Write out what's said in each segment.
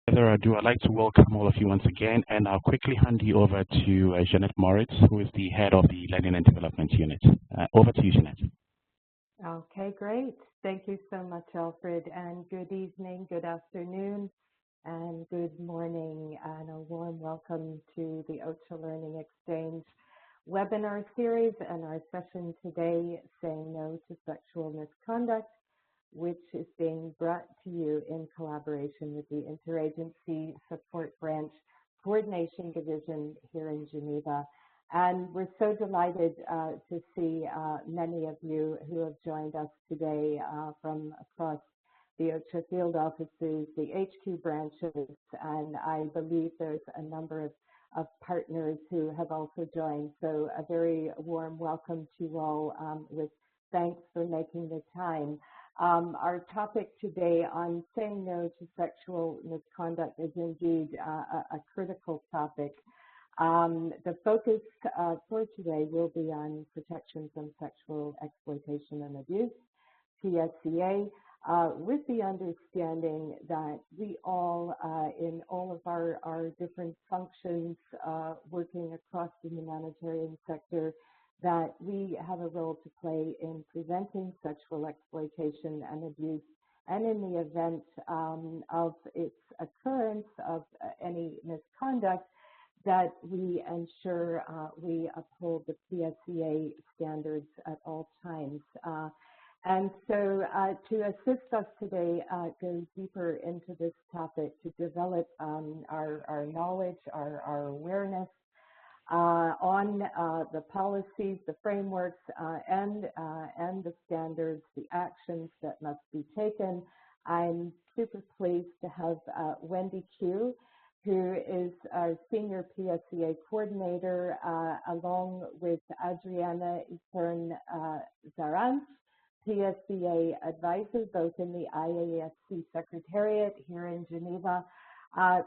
Further ado, I'd like to welcome all of you once again, and I'll quickly hand you over to Jeanette Moritz, who is the head of the Learning and Development Unit. Over to you, Jeanette. Okay, great. Thank you so much, Alfred, and good evening, good afternoon, and good morning, and a warm welcome to the OCHA Learning Exchange webinar series and our session today, Saying No to Sexual Misconduct, which is being brought to you in collaboration with the Interagency Support Branch Coordination Division here in Geneva. And we're so delighted to see many of you who have joined us today from across the OCHA field offices, the HQ branches, and I believe there's a number of partners who have also joined. So a very warm welcome to you all with thanks for making the time. Our topic today on saying no to sexual misconduct is indeed a critical topic. The focus for today will be on protection from sexual exploitation and abuse, PSCA, with the understanding that we all, in all of our different functions, working across the humanitarian sector, that we have a role to play in preventing sexual exploitation and abuse, and in the event of its occurrence of any misconduct, that we ensure we uphold the PSCA standards at all times. And so to assist us today, go deeper into this topic, to develop our knowledge, our awareness on the policies, the frameworks, and the standards, the actions that must be taken. I'm super pleased to have Wendy Q, who is our Senior PSCA Coordinator, along with Adriana Zaran, PSCA Advisor, both in the IASC Secretariat here in Geneva.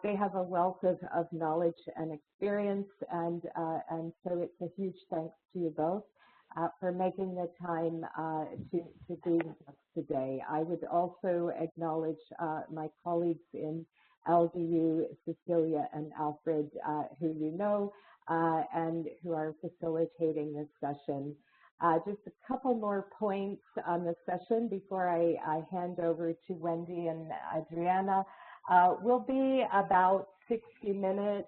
They have a wealth of knowledge and experience, and so it's a huge thanks to you both for making the time to be with us today. I would also acknowledge my colleagues in LDU, Cecilia and Alfred, who you know, and who are facilitating this session. Just a couple more points on the session before I hand over to Wendy and Adriana. We'll be about 60 minutes.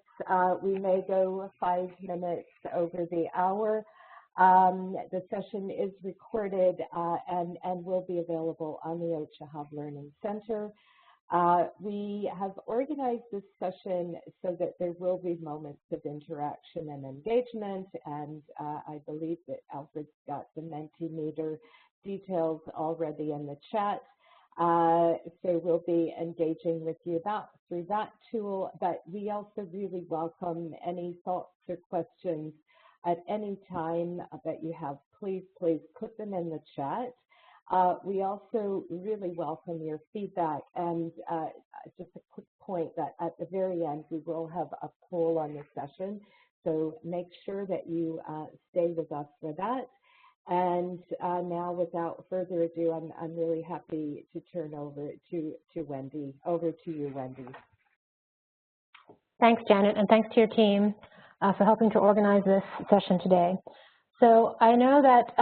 We may go 5 minutes over the hour. The session is recorded and will be available on the OCHA Hub Learning Center. We have organized this session so that there will be moments of interaction and engagement, and I believe that Alfred's got the Mentimeter details already in the chat. So we'll be engaging with you through that tool, but we also really welcome any thoughts or questions at any time that you have. Please put them in the chat. We also really welcome your feedback, and just a quick point that at the very end we will have a poll on the session, so make sure that you stay with us for that. And now, without further ado, I'm really happy to turn over to Wendy. Over to you, Wendy. Thanks, Janet, and thanks to your team for helping to organize this session today. So I know that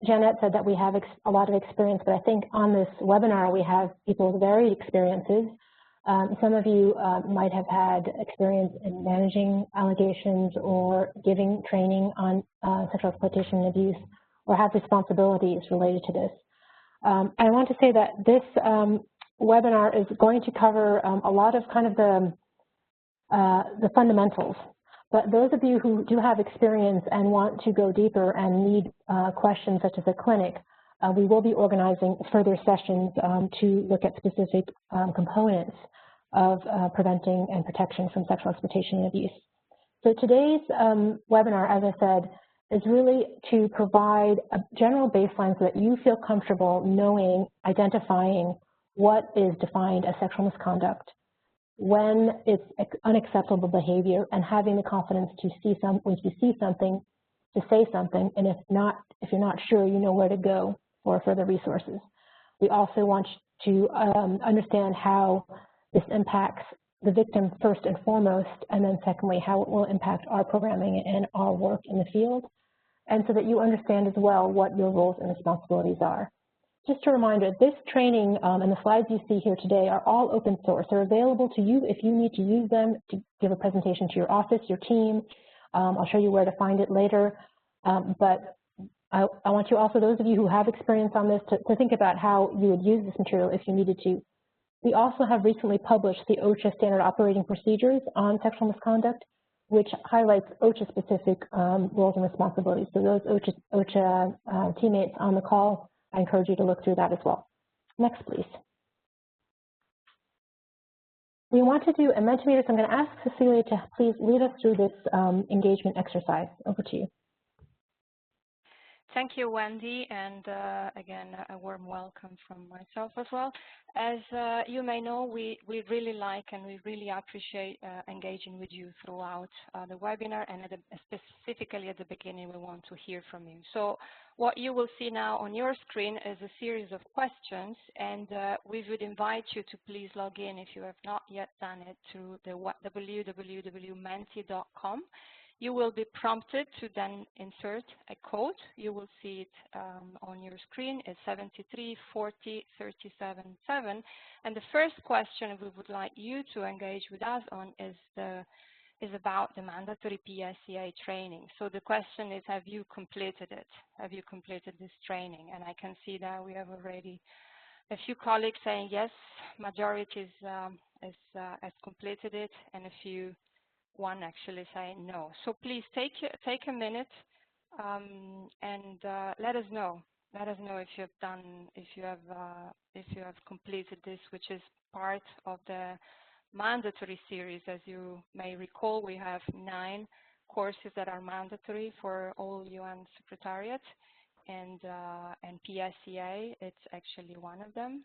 Janet said that we have a lot of experience, but I think on this webinar we have people with varied experiences. Some of you might have had experience in managing allegations or giving training on sexual exploitation and abuse, or have responsibilities related to this. I want to say that this webinar is going to cover a lot of kind of the fundamentals. But those of you who do have experience and want to go deeper and need questions such as a clinic, we will be organizing further sessions to look at specific components of preventing and protection from sexual exploitation and abuse. So today's webinar, as I said, is really to provide a general baseline so that you feel comfortable knowing, identifying what is defined as sexual misconduct, when it's unacceptable behavior, and having the confidence to see when you see something, to say something, and if you're not sure, you know where to go for further resources. We also want to understand how this impacts the victim first and foremost, and then secondly, how it will impact our programming and our work in the field, and so that you understand as well what your roles and responsibilities are. Just a reminder, this training and the slides you see here today are all open source. They're available to you if you need to use them to give a presentation to your office, your team. I'll show you where to find it later. But I want you also, those of you who have experience on this, to think about how you would use this material if you needed to. We also have recently published the OSHA Standard Operating Procedures on Sexual Misconduct, which highlights OSHA-specific roles and responsibilities. So those OSHA teammates on the call, I encourage you to look through that as well. Next, please. We want to do a Mentimeter, so I'm going to ask Cecilia to please lead us through this engagement exercise. Over to you. Thank you, Wendy, and again, a warm welcome from myself as well. As you may know, we really like and we really appreciate engaging with you throughout the webinar, and specifically at the beginning, we want to hear from you. So what you will see now on your screen is a series of questions, and we would invite you to please log in if you have not yet done it to the www.menti.com. You will be prompted to then insert a code. You will see it on your screen. It's 7340377. And the first question we would like you to engage with us on is about the mandatory PSEA training. So the question is, have you completed it? Have you completed this training? And I can see that we have already a few colleagues saying yes, majority has completed it, and one actually saying no. So please take a minute and let us know. Let us know if you have done, if you have completed this, which is part of the mandatory series. As you may recall, we have 9 courses that are mandatory for all UN secretariats, and PSEA, it's actually one of them.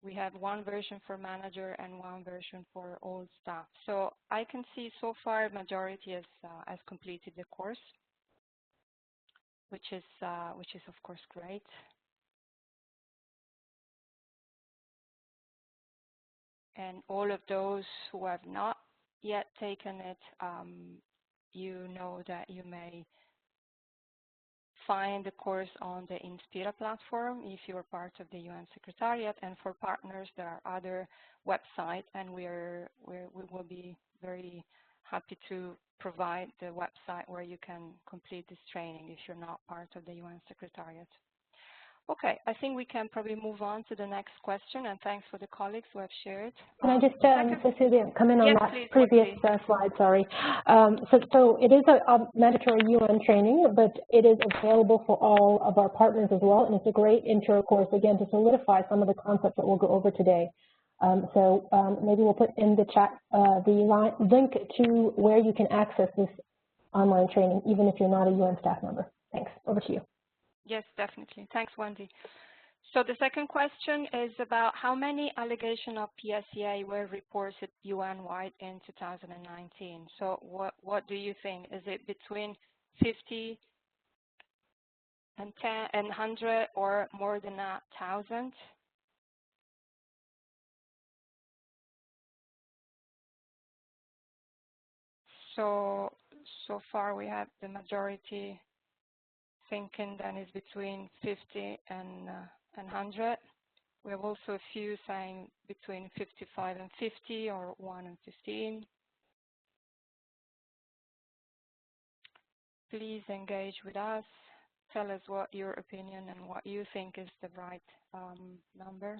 We have one version for manager and one version for all staff. So I can see so far majority has completed the course, which is of course great. And all of those who have not yet taken it, you know that you may find the course on the Inspira platform if you are part of the UN Secretariat, and for partners there are other websites, and we will be very happy to provide the website where you can complete this training if you're not part of the UN Secretariat. Okay, I think we can probably move on to the next question, and thanks for the colleagues who have shared. Can I just, Cecilia, come in on yes, that please, previous slide, sorry. So it is a mandatory UN training, but it is available for all of our partners as well, and it's a great intro course, again, to solidify some of the concepts that we'll go over today. Maybe we'll put in the chat the link to where you can access this online training, even if you're not a UN staff member. Thanks. Over to you. Yes, definitely. Thanks, Wendy. So the second question is about how many allegations of PSEA were reported UN-wide in 2019. So what do you think? Is it between 50 and 10 and 100 or more than 1,000? So far we have the majority thinking that is between 50 and 100. We have also a few saying between 55 and 50 or 1 and 15. Please engage with us. Tell us what your opinion and what you think is the right number.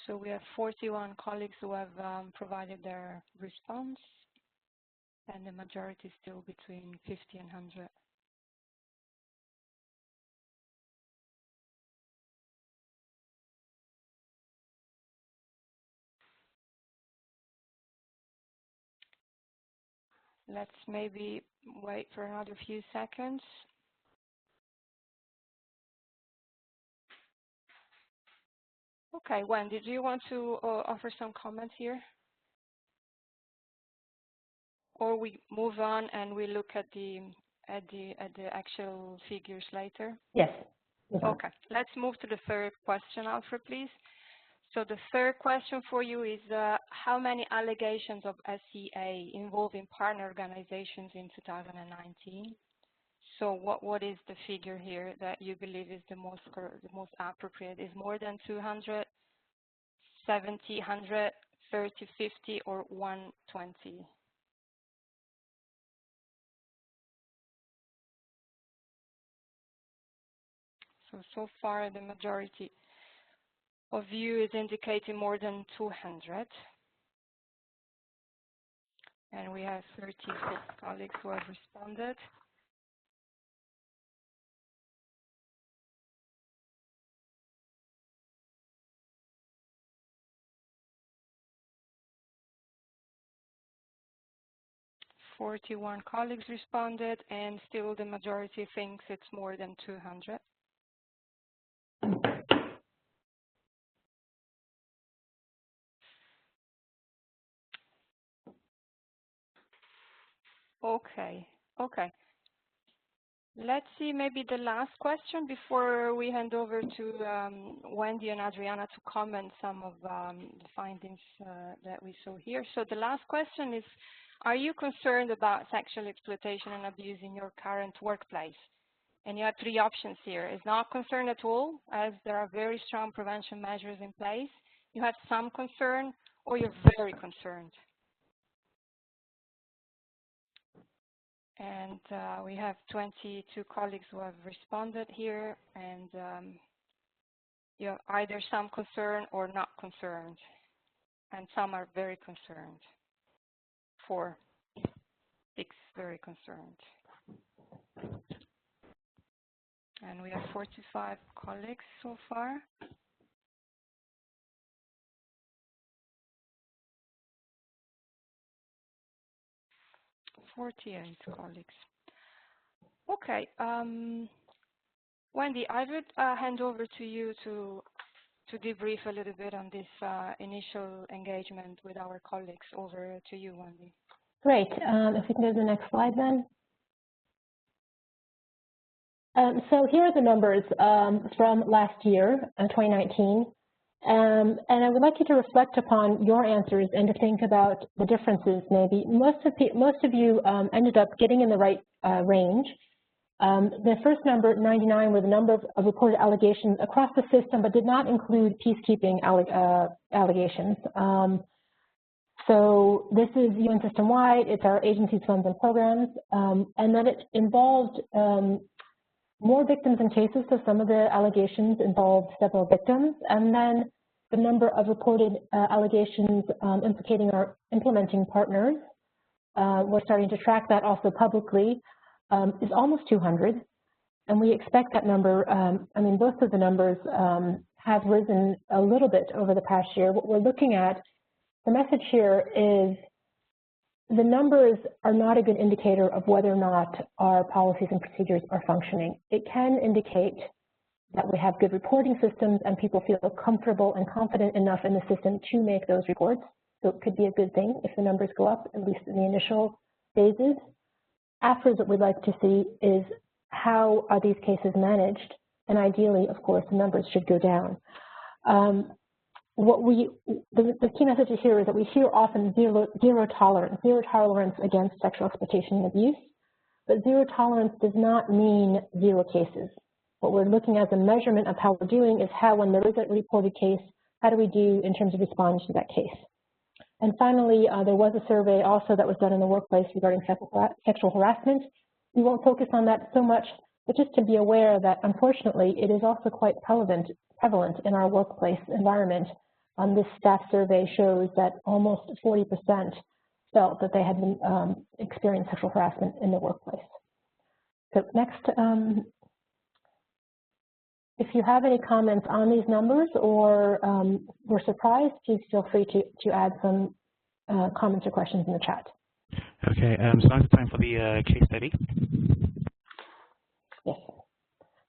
So we have 41 colleagues who have provided their response, and the majority is still between 50 and 100. Let's maybe wait for another few seconds. Okay, Wendy, do you want to offer some comments here? Or we move on and we look at the actual figures later? Yes. Okay, let's move to the third question, Alfred, please. So the third question for you is, how many allegations of SEA involving partner organizations in 2019? So what is the figure here that you believe is the most appropriate? Is more than 200, 70, 100, 30, 50, or 120? So far, the majority of you is indicating more than 200. And we have 36 colleagues who have responded. "41 colleagues responded, and still the majority thinks it's more than 200. Okay. Let's see maybe the last question before we hand over to Wendy and Adriana to comment some of the findings that we saw here. So the last question is, are you concerned about sexual exploitation and abuse in your current workplace? And you have three options here. Is not concerned at all, as there are very strong prevention measures in place. You have some concern, or you're very concerned. And we have 22 colleagues who have responded here, and you have either some concern or not concerned, and some are very concerned. 4, 6 very concerned. And we have 45 colleagues so far. "48 colleagues." Okay, Wendy, I would hand over to you to debrief a little bit on this initial engagement with our colleagues. Over to you, Wendy. Great. If we can go to the next slide then. So here are the numbers from last year, 2019. And I would like you to reflect upon your answers and to think about the differences maybe. Most of you ended up getting in the right range. The first number, 99, were the number of reported allegations across the system, but did not include peacekeeping allegations. So this is UN system-wide, it's our agencies, funds, and programs, and then it involved more victims and cases, so some of the allegations involved several victims, and then the number of reported allegations implicating our implementing partners, we're starting to track that also publicly, is almost 200, and we expect that number, I mean, both of the numbers have risen a little bit over the past year. What we're looking at, the message here is the numbers are not a good indicator of whether or not our policies and procedures are functioning. It can indicate that we have good reporting systems and people feel comfortable and confident enough in the system to make those reports. So it could be a good thing if the numbers go up, at least in the initial phases. Afterwards, what we'd like to see is how are these cases managed? And ideally, of course, the numbers should go down. The key message here is that we hear often zero tolerance against sexual exploitation and abuse, but zero tolerance does not mean 0 cases. What we're looking at as a measurement of how we're doing is how, when there is a reported case, how do we do in terms of responding to that case? And finally, there was a survey also that was done in the workplace regarding sexual harassment. We won't focus on that so much, but just to be aware that, unfortunately, it is also quite prevalent in our workplace environment. This staff survey shows that almost 40% felt that they had been experienced sexual harassment in the workplace. So next, if you have any comments on these numbers or were surprised, please feel free to add some comments or questions in the chat. Okay, so now's the time for the case study. Yes.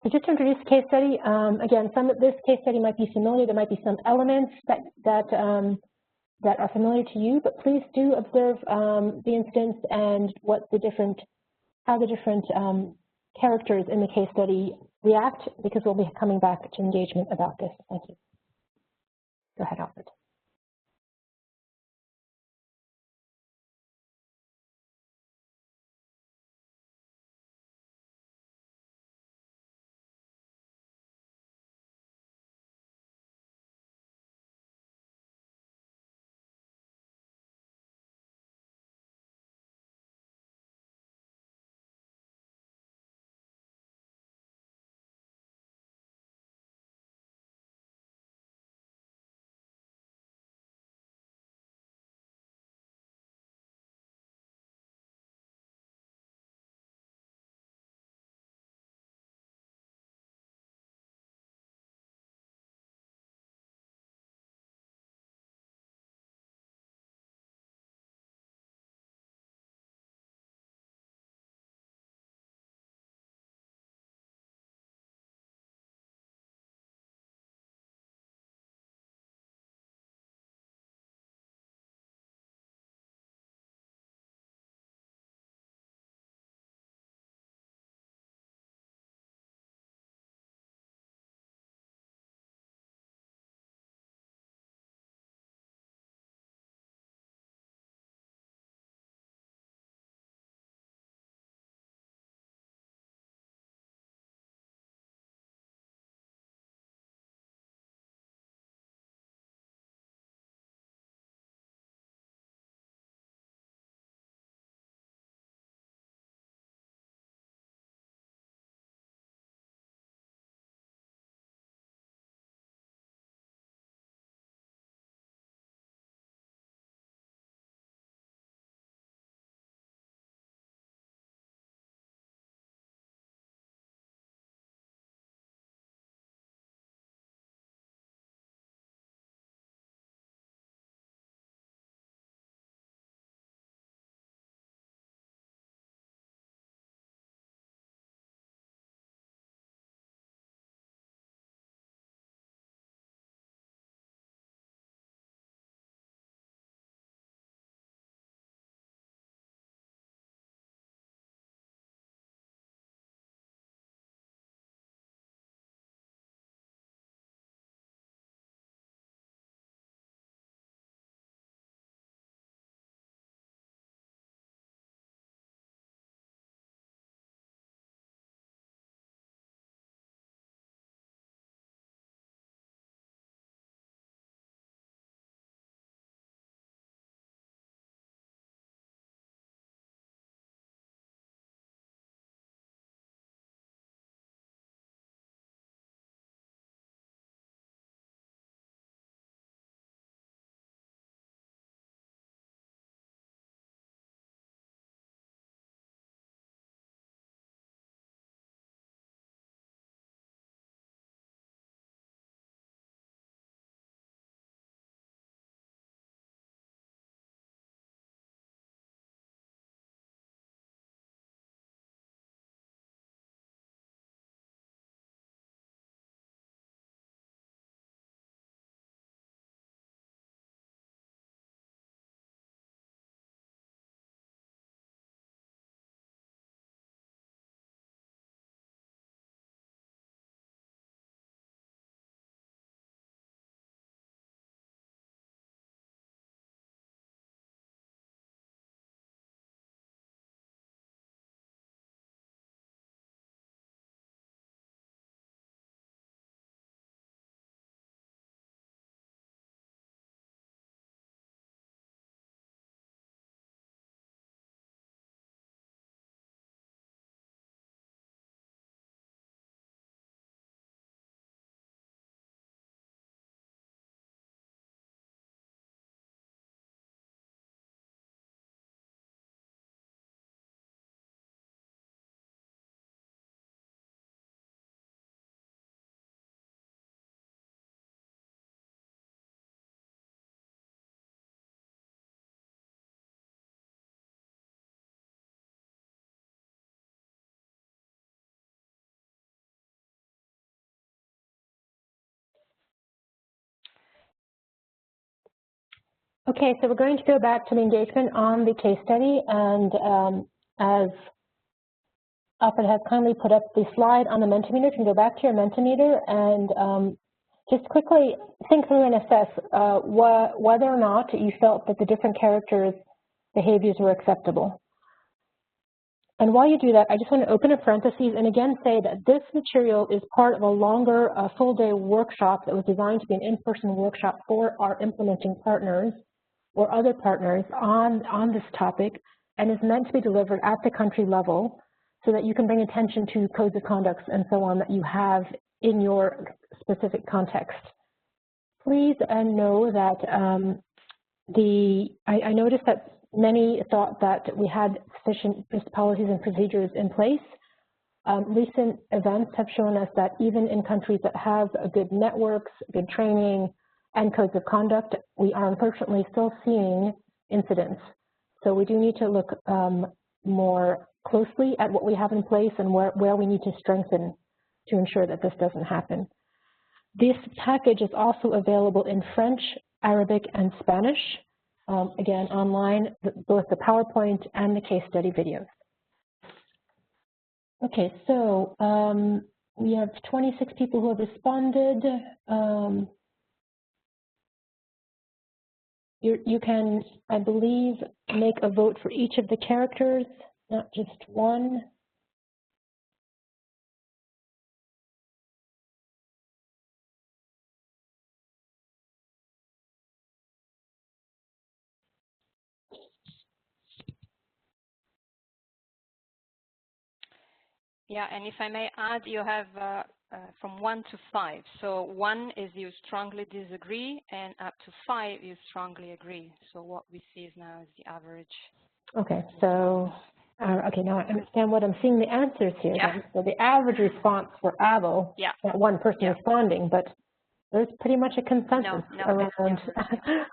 So just to introduce the case study, again, this case study might be familiar. There might be some elements that are familiar to you, but please do observe the instance and how the different characters in the case study react, because we'll be coming back to engagement about this. Thank you. Go ahead, Alfred. Okay, so we're going to go back to the engagement on the case study, and as Alfred has kindly put up the slide on the Mentimeter. You can go back to your Mentimeter and just quickly think through and assess whether or not you felt that the different characters' behaviors were acceptable. And while you do that, I just want to open a parentheses and again say that this material is part of a longer full-day workshop that was designed to be an in-person workshop for our implementing partners or other partners on this topic, and is meant to be delivered at the country level so that you can bring attention to codes of conduct and so on that you have in your specific context. Please know that I noticed that many thought that we had sufficient policies and procedures in place. Recent events have shown us that even in countries that have good networks, good training, and codes of conduct, we are unfortunately still seeing incidents. So we do need to look more closely at what we have in place and where we need to strengthen to ensure that this doesn't happen. This package is also available in French, Arabic, and Spanish. Again, online, both the PowerPoint and the case study videos. Okay, so we have 26 people who have responded. You can, I believe, make a vote for each of the characters, not just one. Yeah, and if I may add, you have from 1 to 5. So 1 is you strongly disagree, and up to 5 you strongly agree. So what we see is now is the average. Okay, so okay, now I understand what I'm seeing the answers here. Yeah. So the average response for ABO, yeah. not one person responding, but there's pretty much a consensus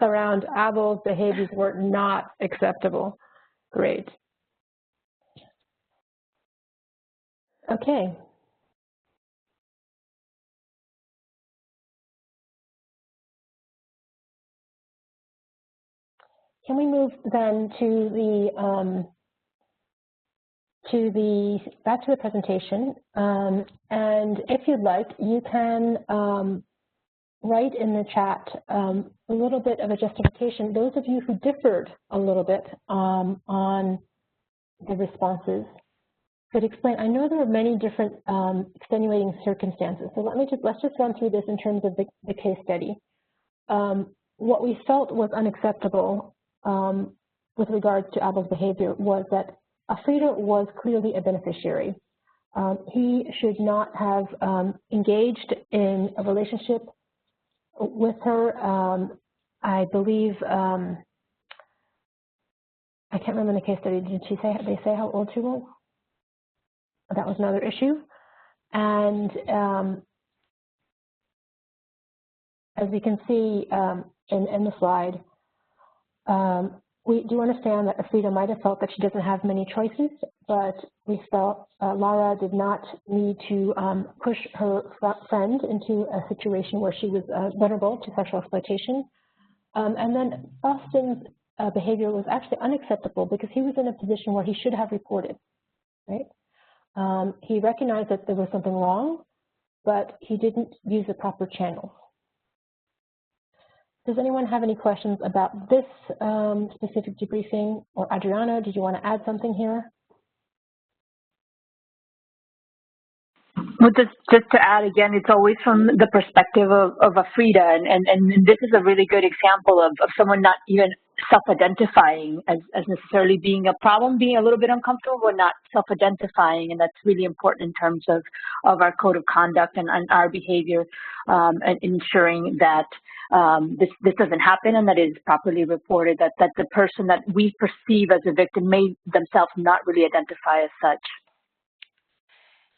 around ABO's behaviors were not acceptable. Great. Okay. Can we move then to back to the presentation? And if you'd like, you can write in the chat a little bit of a justification. Those of you who differed a little bit on the responses could explain. I know there are many different extenuating circumstances. So let's just run through this in terms of the case study. What we felt was unacceptable with regards to Abel's behavior was that Afrida was clearly a beneficiary. He should not have engaged in a relationship with her. I believe, I can't remember in the case study, did they say how old she was? That was another issue. And as we can see in the slide, we do understand that Afrida might have felt that she doesn't have many choices, but we felt Lara did not need to push her friend into a situation where she was vulnerable to sexual exploitation. And then Austin's behavior was actually unacceptable because he was in a position where he should have reported, right? He recognized that there was something wrong, but he didn't use the proper channels. Does anyone have any questions about this specific debriefing? Or Adriana, did you want to add something here? Well, just to add again, it's always from the perspective of Afrida, and this is a really good example of someone not even self-identifying as necessarily being a problem, being a little bit uncomfortable, but not self-identifying, and that's really important in terms of our code of conduct and our behavior, and ensuring that this doesn't happen and that it is properly reported, that the person that we perceive as a victim may themselves not really identify as such.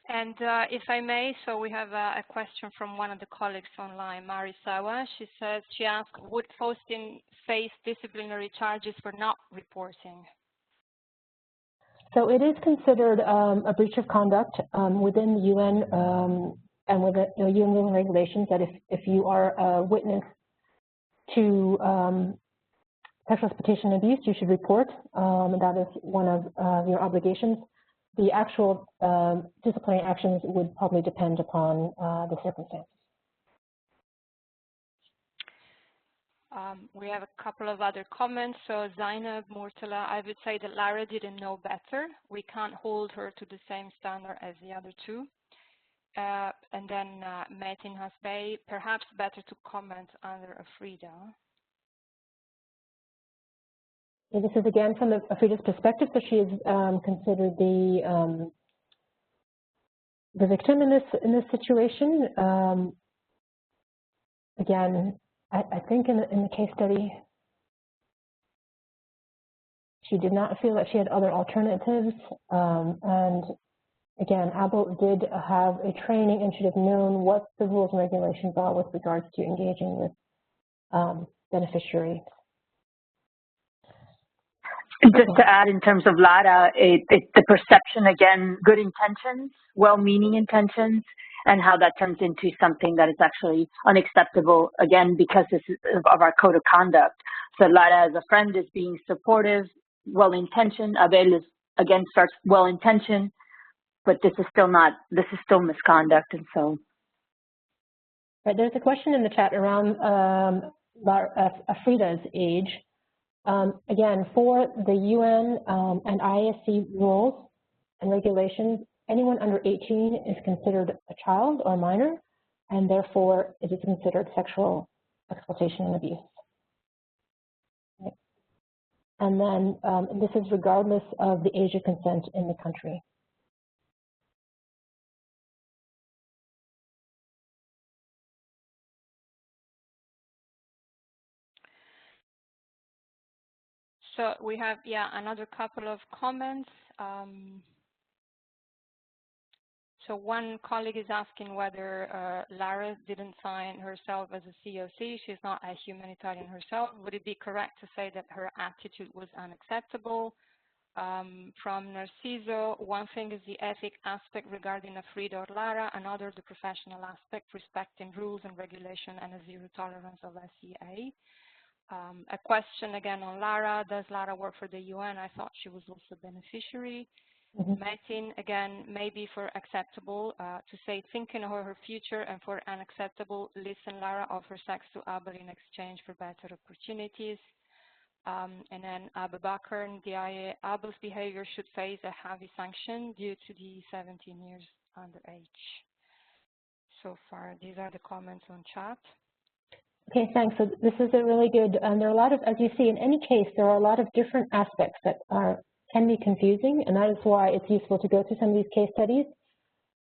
And if I may, so we have a question from one of the colleagues online, Mari Sawa. She says, she asked, would Faustin face disciplinary charges for not reporting? So it is considered a breach of conduct within the UN and within UN rules and regulations that if you are a witness to sexual exploitation and abuse, you should report. And that is one of your obligations. the actual disciplinary actions would probably depend upon the circumstances. We have a couple of other comments. So Zainab Murtala, I would say that Lara didn't know better. We can't hold her to the same standard as the other two. And then Metin Hasbey, perhaps better to comment under Afrida. Yeah, this is again from Afrida's perspective, so she is considered the victim in this situation. Again, I think in the case study, she did not feel that she had other alternatives. And again, Abel did have a training and should have known what the rules and regulations are with regards to engaging with beneficiaries. Just to add, in terms of Lara, the perception, again, good intentions, well-meaning intentions, and how that turns into something that is actually unacceptable, again, because this is of our code of conduct. So Lara, as a friend, is being supportive, well-intentioned. Abel is, again, starts well-intentioned, but this is still misconduct, and so. Right, there's a question in the chat around Afrida's age. Again, for the UN and ISC rules and regulations, anyone under 18 is considered a child or a minor, and therefore it is considered sexual exploitation and abuse. Right. And then this is regardless of the age of consent in the country. So we have, another couple of comments. So one colleague is asking whether Lara didn't sign herself as a COC. She's not a humanitarian herself. Would it be correct to say that her attitude was unacceptable? From Narciso, one thing is the ethic aspect regarding Afrida or Lara, another the professional aspect, respecting rules and regulation and a zero tolerance of SEA. A question again on Lara, does Lara work for the UN? I thought she was also a beneficiary. Metin, again, maybe for acceptable, to say thinking of her future, and for unacceptable, listen, Lara offers sex to Abel in exchange for better opportunities. And then Abu Bakr and DIA, Abel's behavior should face a heavy sanction due to the 17 years underage. So far, these are the comments on chat. Okay, thanks. So this is a really good, there are a lot of, as you see, in any case, there are a lot of different aspects that can be confusing, and that is why it's useful to go through some of these case studies.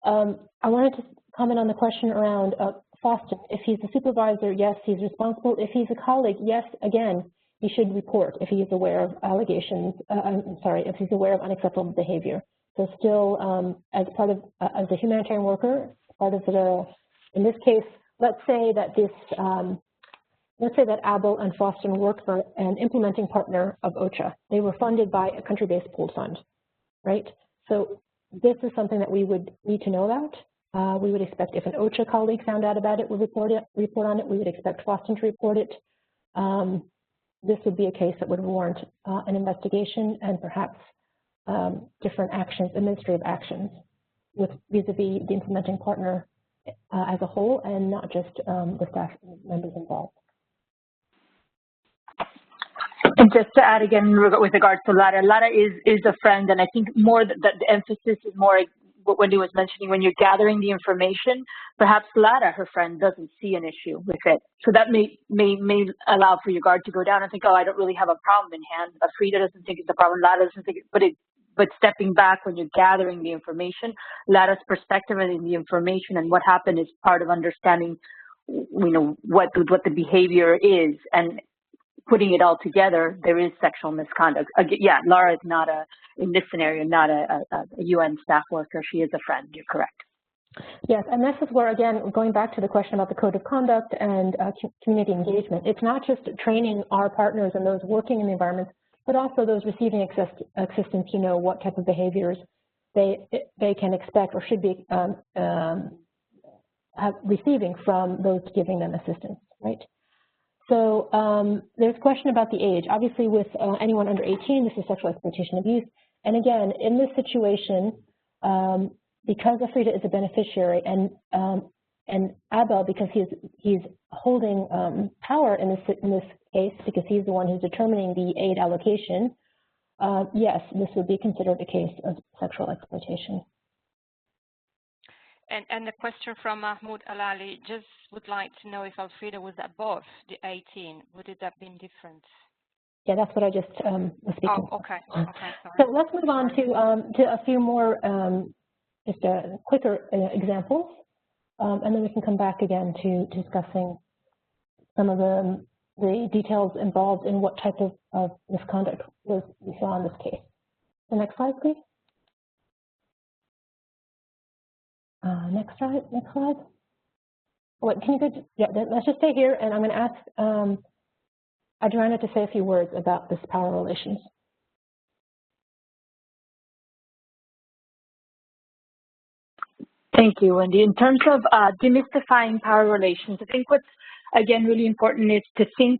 I wanted to comment on the question around Faustin. If he's a supervisor, yes, he's responsible. If he's a colleague, yes, again, he should report if he is aware of allegations, if he's aware of unacceptable behavior. So still, as part of, as a humanitarian worker, part of the, in this case, let's say that this, let's say that Abel and Faustin worked for an implementing partner of OCHA. They were funded by a country-based pooled fund, right? So this is something that we would need to know about. We would expect if an OCHA colleague found out about it, would report on it. We would expect Faustin to report it. This would be a case that would warrant an investigation and perhaps different actions, administrative actions, with vis-a-vis the implementing partner as a whole, and not just the staff members involved. And just to add again with regards to Lara, Lara is a friend, and I think more that the emphasis is more what Wendy was mentioning, when you're gathering the information, perhaps Lara, her friend, doesn't see an issue with it. So that may allow for your guard to go down and think, oh, I don't really have a problem in hand. Afrida doesn't think it's a problem, Lara doesn't think it, but stepping back when you're gathering the information, Lara's perspective and the information and what happened is part of understanding, you know, what the behavior is, and putting it all together, there is sexual misconduct. Yeah, Lara is not in this scenario, not a UN staff worker. She is a friend. You're correct. Yes, and this is where, again, going back to the question about the code of conduct and community engagement, it's not just training our partners and those working in the environment, but also those receiving assistance to know what type of behaviors they can expect or should be receiving from those giving them assistance, right? So there's a question about the age. Obviously, with anyone under 18, this is sexual exploitation abuse. And again, in this situation, because Afrida is a beneficiary and Abel, because he's holding power in this case, because he's the one who's determining the aid allocation, yes, this would be considered a case of sexual exploitation. And the question from Mahmoud Alali just would like to know if Alfreda was above the 18. Would it have been different? Yeah, that's what I just was speaking. Oh, okay. Okay, sorry. So let's move on to a few more just quicker examples, and then we can come back again to discussing some of the details involved in what type of misconduct we saw in this case. The next slide, please. Next slide. Wait, can you go? Yeah, let's just stay here, and I'm going to ask Adriana to say a few words about this power relations. Thank you, Wendy. In terms of demystifying power relations, I think what's, again, really important is to think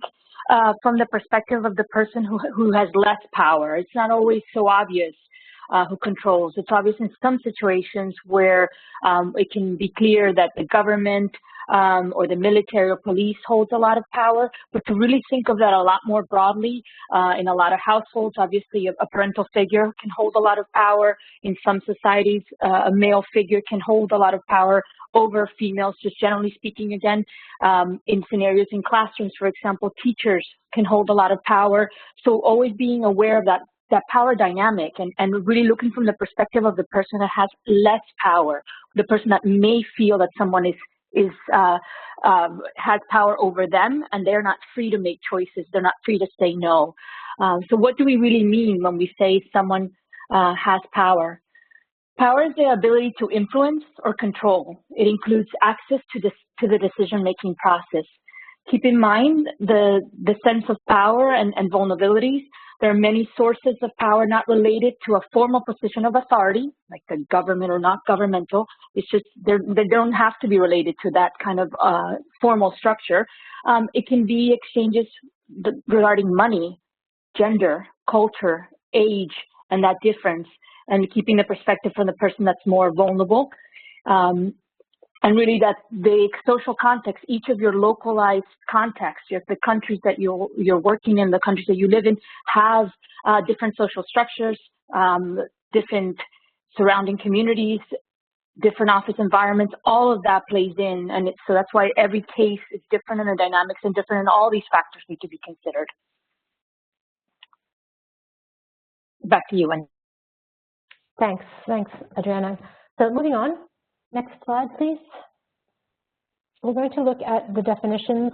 from the perspective of the person who has less power. It's not always so obvious who controls. It's obvious in some situations where it can be clear that the government or the military or police holds a lot of power, but to really think of that a lot more broadly, in a lot of households, obviously a parental figure can hold a lot of power. In some societies, a male figure can hold a lot of power over females, just generally speaking. Again, in scenarios in classrooms, for example, teachers can hold a lot of power. So always being aware of that power dynamic and really looking from the perspective of the person that has less power, the person that may feel that someone has power over them and they're not free to make choices. They're not free to say no. So what do we really mean when we say someone has power? Power is the ability to influence or control. It includes access to the decision-making process. Keep in mind the sense of power and vulnerabilities. There are many sources of power not related to a formal position of authority, like the government or not governmental. It's just they don't have to be related to that kind of formal structure. It can be exchanges regarding money, gender, culture, age, and that difference, and keeping the perspective from the person that's more vulnerable. And really that the social context, each of your localized contexts, the countries that you're working in, the countries that you live in, have different social structures, different surrounding communities, different office environments. All of that plays in, and so that's why every case is different, and the dynamics are different, and all these factors need to be considered. Back to you, Wendy. Thanks, Adriana. So moving on. Next slide, please. We're going to look at the definitions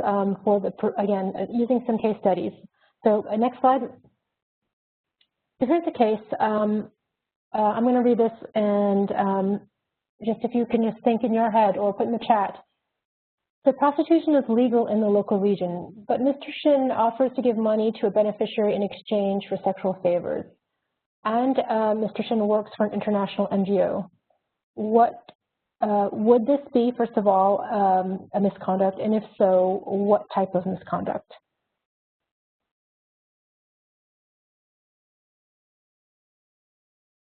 again, using some case studies. So next slide. So here's the case. I'm going to read this, and just if you can just think in your head or put in the chat. So prostitution is legal in the local region, but Mr. Shin offers to give money to a beneficiary in exchange for sexual favors. And Mr. Shin works for an international NGO. Would this be, first of all, a misconduct? And if so, what type of misconduct?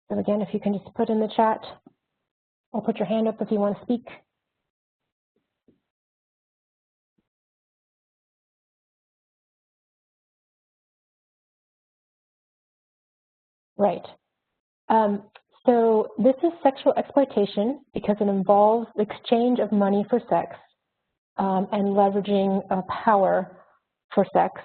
So again, if you can just put in the chat or put your hand up if you want to speak. Right. So this is sexual exploitation because it involves the exchange of money for sex and leveraging power for sex.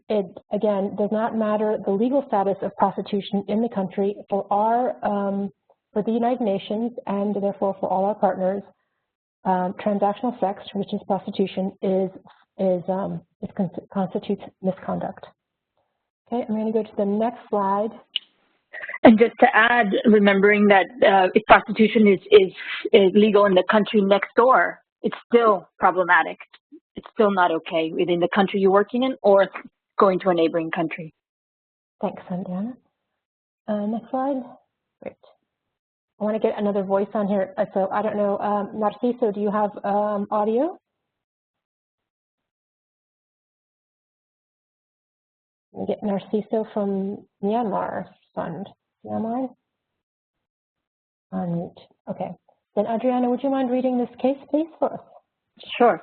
It, again, does not matter the legal status of prostitution in the country. For the United Nations, and therefore for all our partners, transactional sex, which is prostitution, constitutes misconduct. Okay, I'm going to go to the next slide. And just to add, remembering that if prostitution is legal in the country next door, it's still problematic. It's still not okay within the country you're working in or going to a neighboring country. Thanks, Sandiana. Next slide. Great. I want to get another voice on here. So I don't know, Narciso, do you have audio? We get Narciso from Myanmar Fund. Myanmar? Unmute. Okay. Then Adriana, would you mind reading this case, please, for us? Sure.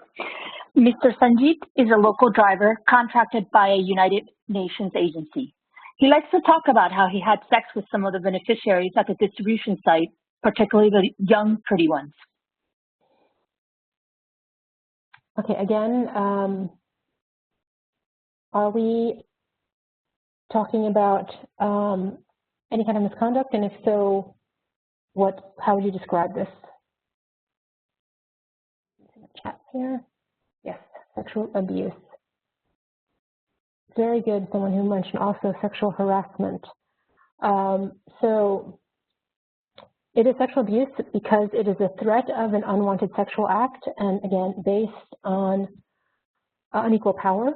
Mr. Sanjit is a local driver contracted by a United Nations agency. He likes to talk about how he had sex with some of the beneficiaries at the distribution site, particularly the young, pretty ones. Okay, again, are we talking about any kind of misconduct? And if so, how would you describe this? Chat here. Yes, sexual abuse. Very good. Someone who mentioned also sexual harassment. So it is sexual abuse because it is a threat of an unwanted sexual act, and again, based on unequal power.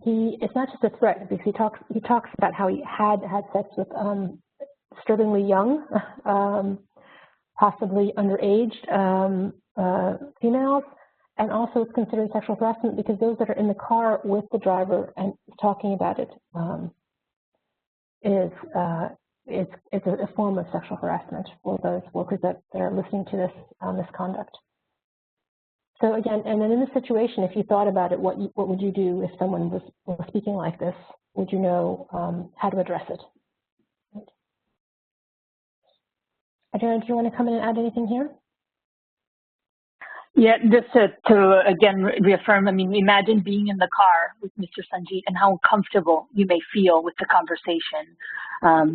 It's not just a threat because he talks about how he had sex with disturbingly young, possibly underage females, and also it's considered sexual harassment because those that are in the car with the driver and talking about it it's a form of sexual harassment for those workers that are listening to this misconduct. So again, and then in this situation, if you thought about it, what would you do if someone was speaking like this? Would you know how to address it? Right. Adriana, do you want to come in and add anything here? Yeah, just to again reaffirm, I mean, imagine being in the car with Mr. Sanjit and how uncomfortable you may feel with the conversation.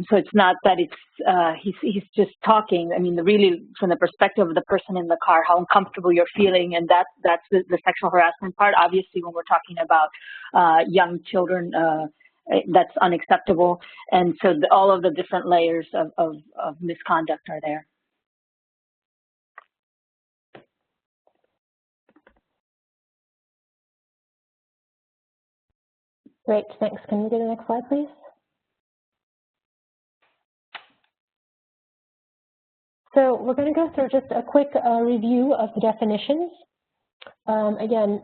So it's not that he's just talking. I mean, really from the perspective of the person in the car, how uncomfortable you're feeling, and that's the sexual harassment part. Obviously, when we're talking about young children, that's unacceptable. And so all of the different layers of misconduct are there. Great, thanks. Can we go to the next slide, please? So we're going to go through just a quick review of the definitions. Again,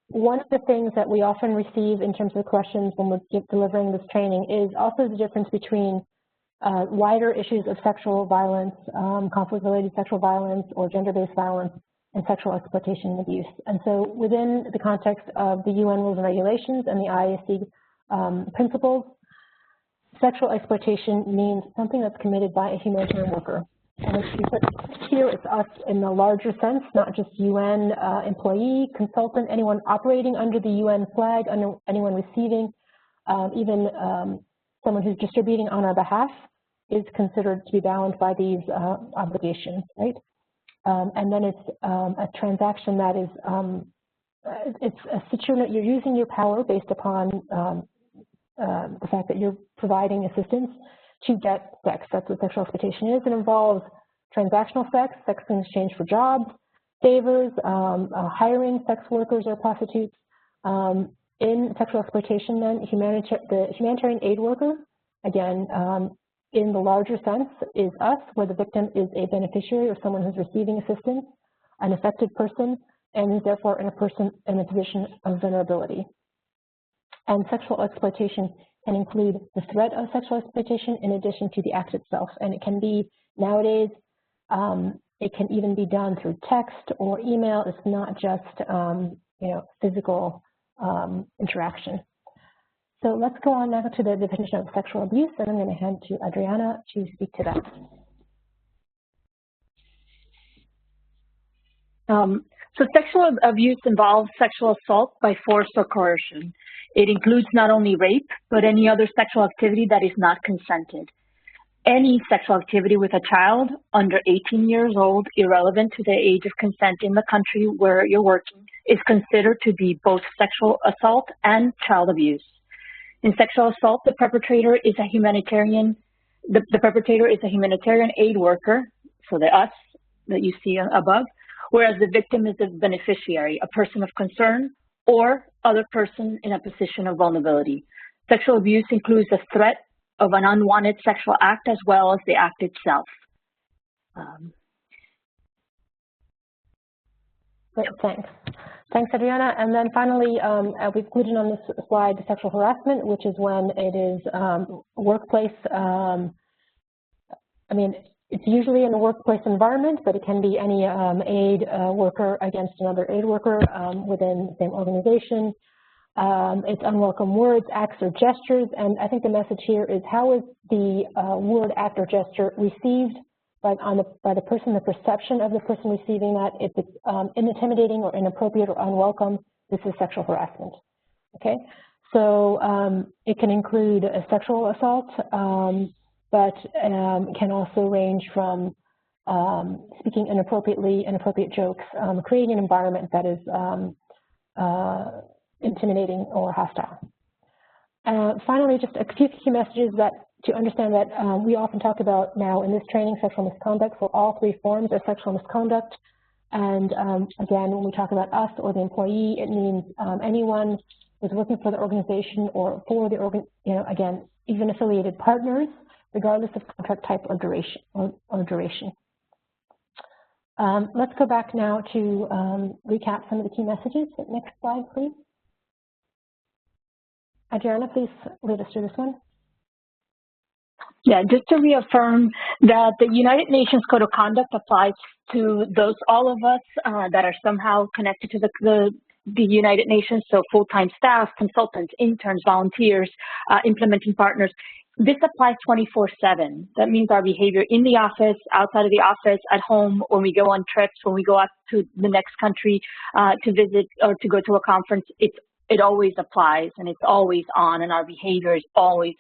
one of the things that we often receive in terms of questions when we're delivering this training is also the difference between wider issues of sexual violence, conflict-related sexual violence, or gender-based violence, and sexual exploitation and abuse. And so within the context of the UN rules and regulations and the IAC principles, sexual exploitation means something that's committed by a humanitarian worker. And here it's us in the larger sense, not just UN employee, consultant, anyone operating under the UN flag, anyone receiving, even someone who's distributing on our behalf is considered to be bound by these obligations, right? And then it's a transaction that is, it's a situation that you're using your power based upon the fact that you're providing assistance to get sex. That's what sexual exploitation is. It involves transactional sex in exchange for jobs, favors, hiring sex workers or prostitutes. In sexual exploitation, then, the humanitarian aid worker, again, in the larger sense, is us, where the victim is a beneficiary or someone who's receiving assistance, an affected person, and is therefore in a position of vulnerability. And sexual exploitation can include the threat of sexual exploitation in addition to the act itself. And it can be, nowadays, it can even be done through text or email. It's not just, physical interaction. So let's go on now to the definition of sexual abuse, and I'm going to hand to Adriana to speak to that. So sexual abuse involves sexual assault by force or coercion. It includes not only rape, but any other sexual activity that is not consented. Any sexual activity with a child under 18 years old, irrelevant to the age of consent in the country where you're working, is considered to be both sexual assault and child abuse. In sexual assault, the perpetrator is a humanitarian aid worker, so the us that you see above, whereas the victim is a beneficiary, a person of concern, or other person in a position of vulnerability. Sexual abuse includes the threat of an unwanted sexual act as well as the act itself. Great, thanks. Thanks, Adriana. And then finally, we've included on this slide sexual harassment, which is when it is workplace. I mean, it's usually in a workplace environment, but it can be any aid worker against another aid worker within the same organization. It's unwelcome words, acts, or gestures. And I think the message here is, how is the word, act, or gesture received by the person, the perception of the person receiving that? If it's intimidating or inappropriate or unwelcome, this is sexual harassment. Okay, so it can include a sexual assault, but can also range from speaking inappropriately, inappropriate jokes, creating an environment that is intimidating or hostile. Finally, just a few key messages that to understand that we often talk about now in this training, sexual misconduct. So all three forms are sexual misconduct. And again, when we talk about us or the employee, it means anyone who's working for the organization or for the again, even affiliated partners, regardless of contract type or duration. Let's go back now to recap some of the key messages. Next slide, please. Adriana, please lead us through this one. Yeah, just to reaffirm that the United Nations Code of Conduct applies to all of us that are somehow connected to the United Nations, so full-time staff, consultants, interns, volunteers, implementing partners. This applies 24/7. That means our behavior in the office, outside of the office, at home, when we go on trips, when we go out to the next country to visit or to go to a conference, it always applies and it's always on, and our behavior is always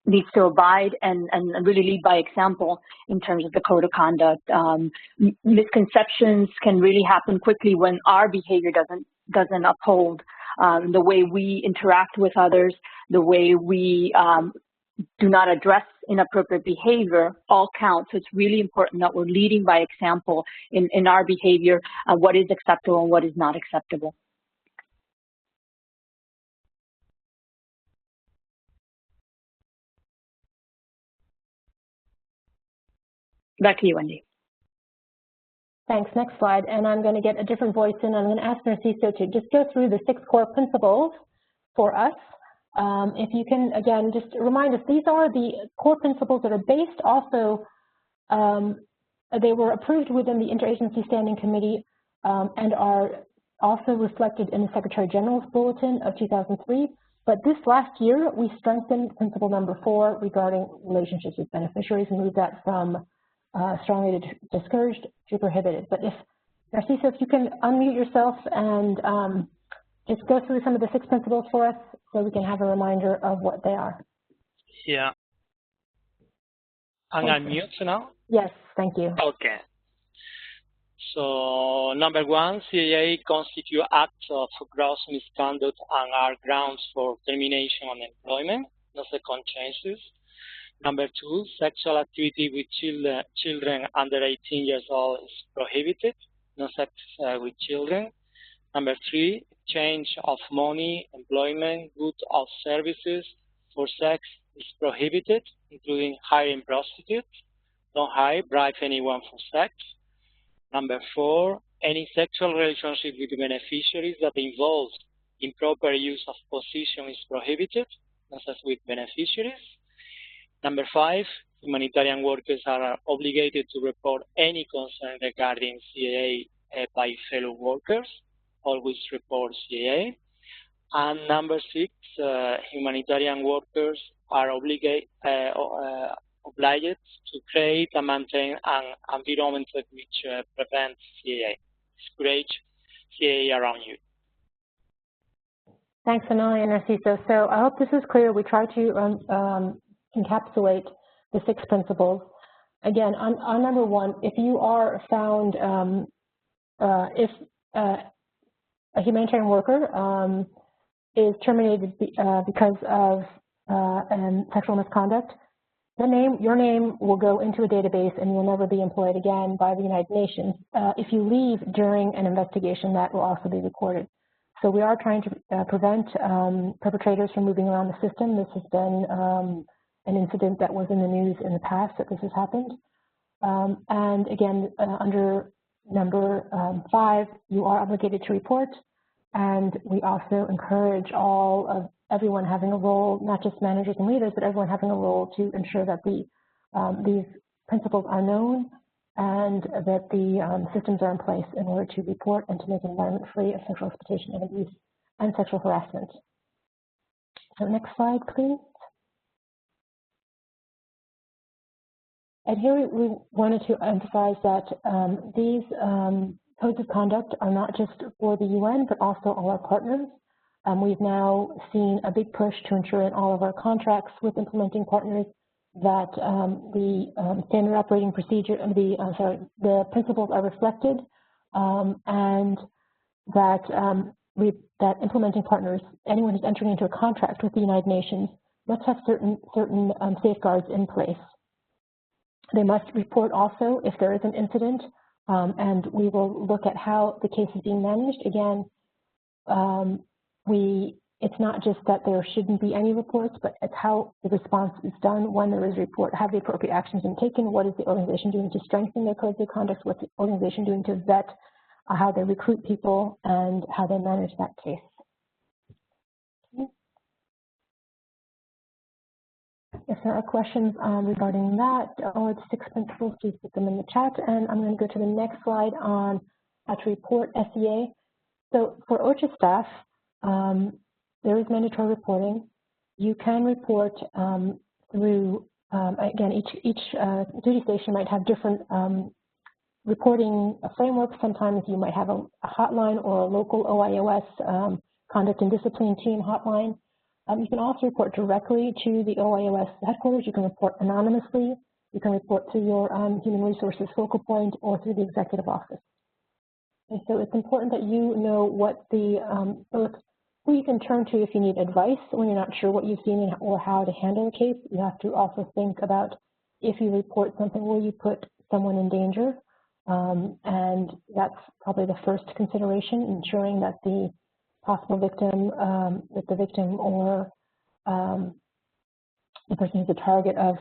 needs to abide and really lead by example in terms of the code of conduct. Misconceptions can really happen quickly when our behavior doesn't uphold the way we interact with others, the way we do not address inappropriate behavior, all count. So it's really important that we're leading by example in our behavior, what is acceptable and what is not acceptable. Back to you, Wendy. Thanks. Next slide. And I'm going to get a different voice in. I'm going to ask Narciso to just go through the 6 core principles for us. If you can, again, just remind us, these are the core principles that are based also, they were approved within the Interagency Standing Committee and are also reflected in the Secretary General's Bulletin of 2003. But this last year, we strengthened principle number 4 regarding relationships with beneficiaries and moved that from strongly discouraged to prohibited. But if, Narciso, if you can unmute yourself and just go through some of the 6 principles for us so we can have a reminder of what they are. Yeah. I'm unmute now? Yes, thank you. Okay. So, number 1, CAA constitute acts of gross misconduct and are grounds for termination on employment, no second chances. Number 2, sexual activity with children under 18 years old is prohibited, no sex with children. Number 3, exchange of money, employment, goods or services for sex is prohibited, including hiring prostitutes. Don't hire, bribe anyone for sex. Number 4, any sexual relationship with beneficiaries that involves improper use of position is prohibited, no sex with beneficiaries. Number 5, humanitarian workers are obligated to report any concern regarding CAA by fellow workers. Always report CAA. And number 6, humanitarian workers are obliged to create and maintain an environment which prevents CAA. Discourage CAA around you. Thanks, Amelia and Narciso. So I hope this is clear. We try to encapsulate the 6 principles. Again, on number 1, if you are found, if a humanitarian worker is terminated because of sexual misconduct, your name will go into a database and you'll never be employed again by the United Nations. If you leave during an investigation, that will also be recorded. So we are trying to prevent perpetrators from moving around the system. This has been an incident that was in the news in the past that this has happened. And again, under number 5, you are obligated to report. And we also encourage everyone having a role, not just managers and leaders, but everyone having a role to ensure that these principles are known and that the systems are in place in order to report and to make an environment free of sexual exploitation and abuse and sexual harassment. So next slide, please. And here we wanted to emphasize that these codes of conduct are not just for the UN, but also all our partners. We've now seen a big push to ensure in all of our contracts with implementing partners that the standard operating procedure, the principles are reflected, and that that implementing partners, anyone who's entering into a contract with the United Nations, must have certain safeguards in place. They must report also if there is an incident, and we will look at how the case is being managed. Again, it's not just that there shouldn't be any reports, but it's how the response is done when there is a report. Have the appropriate actions been taken? What is the organization doing to strengthen their codes of conduct? What's the organization doing to vet how they recruit people and how they manage that case? Okay. If there are questions regarding that or the 6 principles, please put them in the chat. And I'm going to go to the next slide on how to report SEA. So for OCHA staff, there is mandatory reporting. You can report through, again, each duty station might have different reporting frameworks. Sometimes you might have a hotline or a local OIOS conduct and discipline team hotline. You can also report directly to the OIOS headquarters. You can report anonymously. You can report to your human resources focal point or through the executive office. And so it's important that you know what both who you can turn to if you need advice when you're not sure what you've seen or how to handle a case. You have to also think about if you report something, will you put someone in danger? And that's probably the first consideration, ensuring that the possible victim, that the victim or the person who's the target of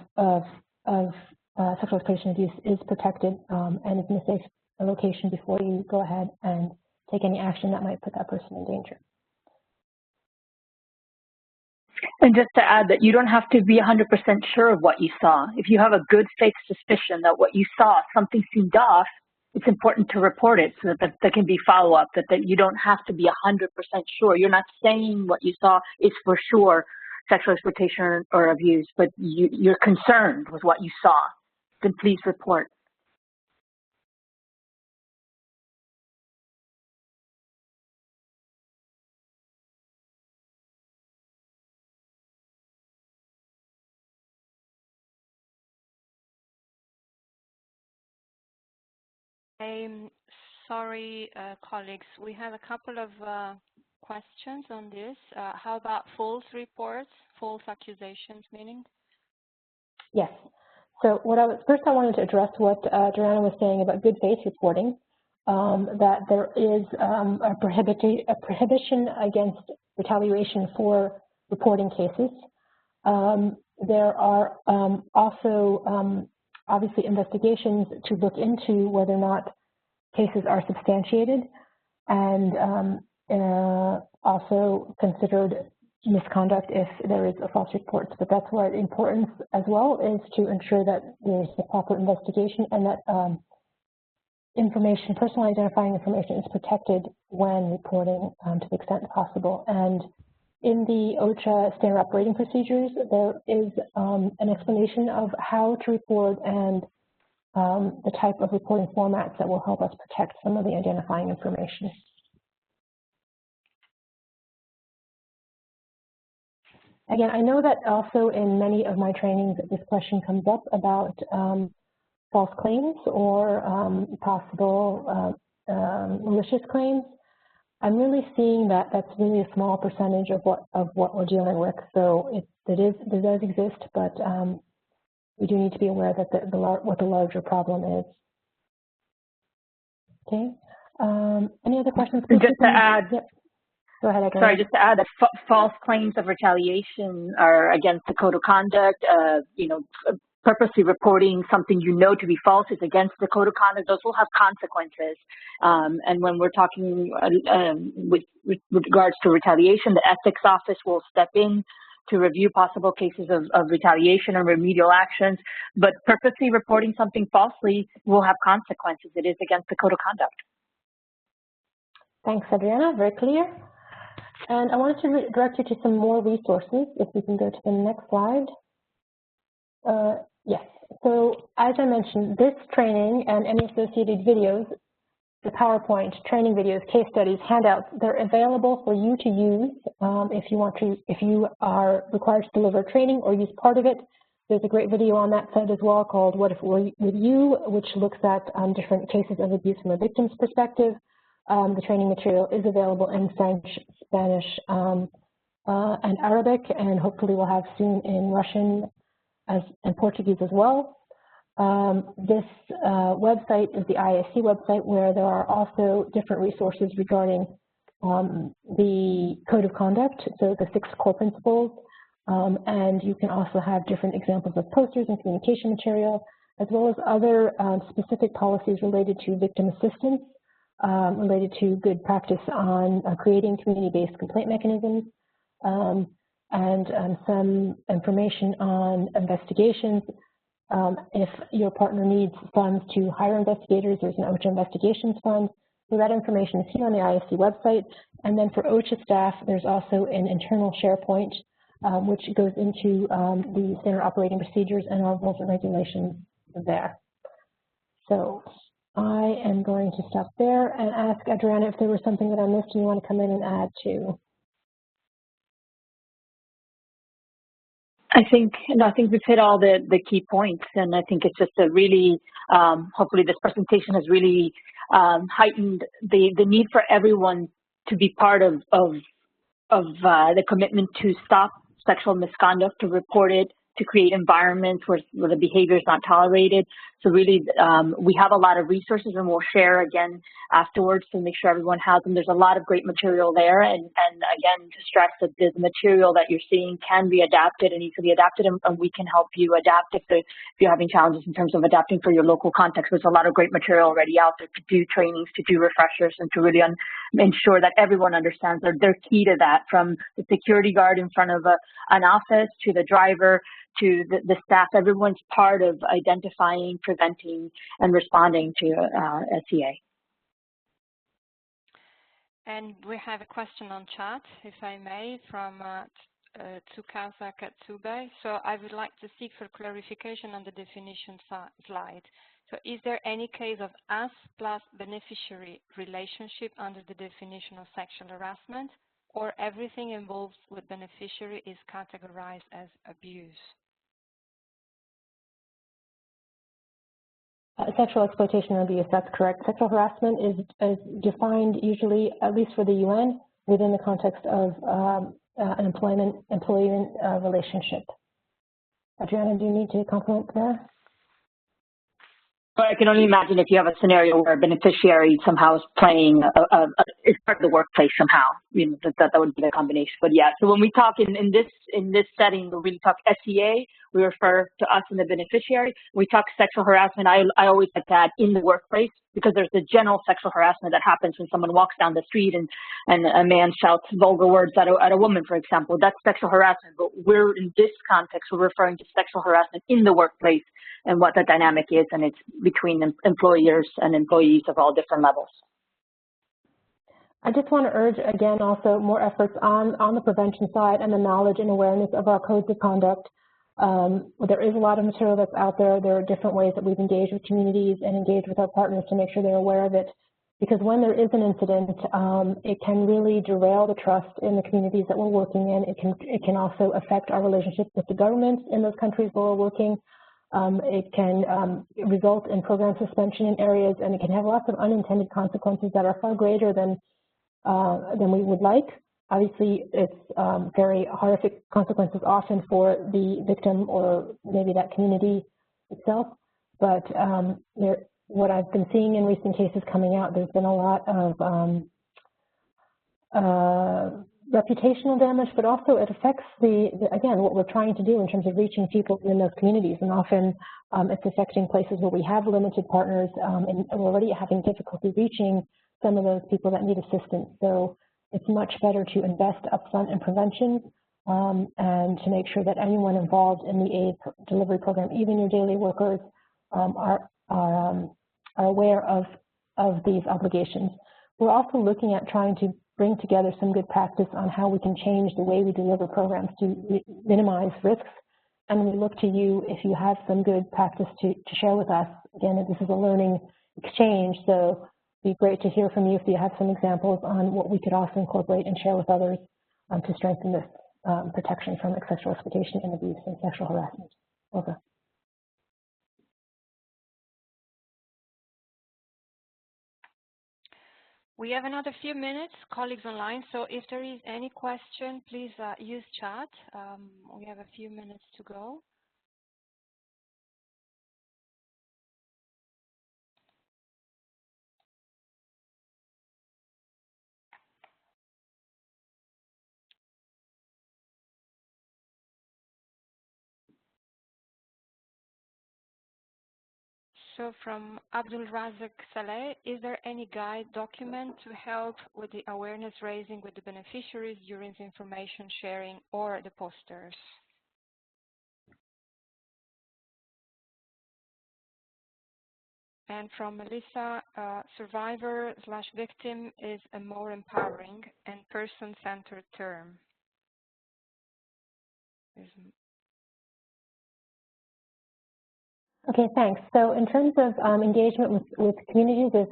sexual exploitation abuse is protected and is in a safe location before you go ahead and take any action that might put that person in danger. And just to add that you don't have to be 100% sure of what you saw. If you have a good faith suspicion that what you saw, something seemed off, it's important to report it so that there can be follow-up, that you don't have to be 100% sure. You're not saying what you saw is for sure sexual exploitation or abuse, but you're concerned with what you saw. Then please report. Sorry, colleagues, we have a couple of questions on this. How about false reports, false accusations, meaning? Yes. So first I wanted to address what Joanna was saying about good faith reporting, that there is a prohibition against retaliation for reporting cases. There are also obviously investigations to look into whether or not cases are substantiated, and also considered misconduct if there is a false report. But that's why the importance as well is to ensure that there's a proper investigation and that information, personal identifying information, is protected when reporting to the extent possible. And in the OCHA standard operating procedures, there is an explanation of how to report and the type of reporting formats that will help us protect some of the identifying information. Again, I know that also in many of my trainings this question comes up about false claims or possible malicious claims. I'm really seeing that that's really a small percentage of what we're dealing with. So it does exist, but we do need to be aware that what the larger problem is. Okay. Any other questions? And just to add, yep. Go ahead. Sorry, just to add that false claims of retaliation are against the code of conduct. purposely reporting something you know to be false is against the code of conduct, those will have consequences. And when we're talking with regards to retaliation, the ethics office will step in to review possible cases of retaliation or remedial actions. But purposely reporting something falsely will have consequences. It is against the code of conduct. Thanks, Adriana. Very clear. And I wanted to direct you to some more resources. If we can go to the next slide. Yes. So as I mentioned, this training and any associated videos, the PowerPoint, training videos, case studies, handouts, they're available for you to use if you are required to deliver training or use part of it. There's a great video on that site as well called What If It Were With You, which looks at different cases of abuse from a victim's perspective. The training material is available in French, Spanish, and Arabic, and hopefully we'll have soon in Russian and Portuguese as well. This website is the IAC website, where there are also different resources regarding the code of conduct, so the 6 core principles, and you can also have different examples of posters and communication material, as well as other specific policies related to victim assistance, related to good practice on creating community-based complaint mechanisms, and some information on investigations. If your partner needs funds to hire investigators, there's an OSHA investigations fund. So that information is here on the ISC website. And then for OSHA staff, there's also an internal SharePoint, which goes into the standard operating procedures and our rules and regulations there. So I am going to stop there and ask Adriana if there was something that I missed and you want to come in and add to. I think we've hit all the key points, and I think it's just a really, hopefully this presentation has really heightened the need for everyone to be part of the commitment to stop sexual misconduct, to report it, to create environments where the behavior is not tolerated. So really, we have a lot of resources, and we'll share again afterwards to make sure everyone has them. There's a lot of great material there, and again, to stress that the material that you're seeing can be adapted and easily adapted, and we can help you adapt if you're having challenges in terms of adapting for your local context. There's a lot of great material already out there to do trainings, to do refreshers, and to really ensure that everyone understands that they're key to that, from the security guard in front of an office to the driver to the staff. Everyone's part of identifying, preventing, and responding to SEA. And we have a question on chat, if I may, from Tsukasa Katsube. So I would like to seek for clarification on the definition slide. So is there any case of us plus beneficiary relationship under the definition of sexual harassment, or everything involved with beneficiary is categorized as abuse? Sexual exploitation or abuse, that's correct. Sexual harassment is defined usually, at least for the UN, within the context of an employment relationship. Adriana, do you need to comment there? I can only imagine if you have a scenario where a beneficiary somehow is playing, is part of the workplace somehow, you know, that would be the combination. But yeah, so when we talk in this setting, when we talk SEA, we refer to us and the beneficiary. When we talk sexual harassment, I always like to add in the workplace, because there's the general sexual harassment that happens when someone walks down the street and a man shouts vulgar words at a woman, for example. That's sexual harassment. But we're, in this context, we're referring to sexual harassment in the workplace and what the dynamic is, and it's between employers and employees of all different levels. I just want to urge, again, also more efforts on the prevention side and the knowledge and awareness of our codes of conduct. There is a lot of material that's out there. There are different ways that we've engaged with communities and engaged with our partners to make sure they're aware of it. Because when there is an incident, it can really derail the trust in the communities that we're working in. It can also affect our relationships with the governments in those countries where we're working. It can result in program suspension in areas, and it can have lots of unintended consequences that are far greater than we would like. Obviously, it's very horrific consequences often for the victim or maybe that community itself. But what I've been seeing in recent cases coming out, there's been a lot of reputational damage, but also it affects again, what we're trying to do in terms of reaching people in those communities. And often it's affecting places where we have limited partners and we're already having difficulty reaching some of those people that need assistance. So it's much better to invest upfront in prevention and to make sure that anyone involved in the aid delivery program, even your daily workers, are aware of these obligations. We're also looking at trying to bring together some good practice on how we can change the way we deliver programs to minimize risks. And we look to you if you have some good practice to share with us. Again, this is a learning exchange, so it'd be great to hear from you if you have some examples on what we could also incorporate and share with others to strengthen this protection from sexual exploitation and abuse and sexual harassment. Over. We have another few minutes, colleagues online, so if there is any question, please use chat. We have a few minutes to go. So from Abdul Razak Saleh, is there any guide document to help with the awareness raising with the beneficiaries during the information sharing or the posters? And from Melissa, survivor/victim is a more empowering and person-centered term. Okay, thanks. So in terms of engagement with communities, there